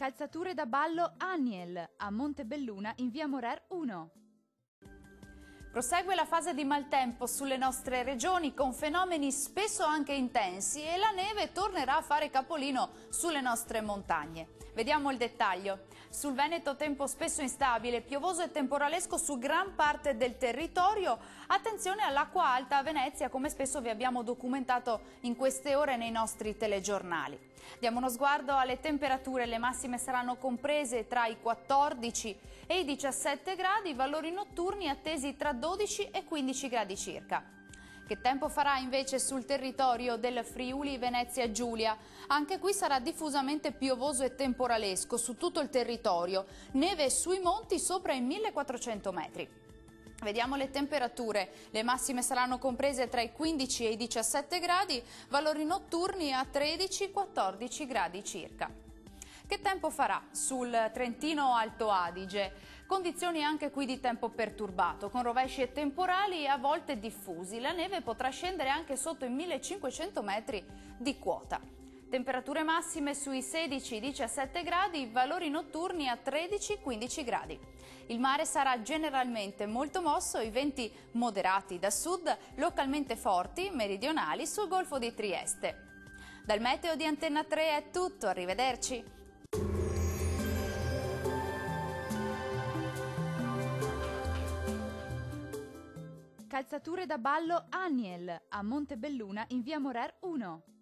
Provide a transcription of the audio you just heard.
Calzature da ballo Aniel a Montebelluna in via Morer 1. Prosegue la fase di maltempo sulle nostre regioni con fenomeni spesso anche intensi e la neve tornerà a fare capolino sulle nostre montagne. Vediamo il dettaglio. Sul Veneto tempo spesso instabile, piovoso e temporalesco su gran parte del territorio. Attenzione all'acqua alta a Venezia, come spesso vi abbiamo documentato in queste ore nei nostri telegiornali. Diamo uno sguardo alle temperature, le massime saranno comprese tra i 14 e i 17 gradi, valori notturni attesi tra 12 e 15 gradi circa. Che tempo farà invece sul territorio del Friuli Venezia Giulia? Anche qui sarà diffusamente piovoso e temporalesco su tutto il territorio, neve sui monti sopra i 1400 metri. Vediamo le temperature, le massime saranno comprese tra i 15 e i 17 gradi, valori notturni a 13-14 gradi circa. Che tempo farà sul Trentino Alto Adige? Condizioni anche qui di tempo perturbato, con rovesci e temporali a volte diffusi. La neve potrà scendere anche sotto i 1500 metri di quota. Temperature massime sui 16-17 gradi, valori notturni a 13-15 gradi. Il mare sarà generalmente molto mosso, i venti moderati da sud, localmente forti, meridionali sul Golfo di Trieste. Dal meteo di Antenna 3 è tutto, arrivederci. Calzature da ballo Aniel a Montebelluna in via Morer 1.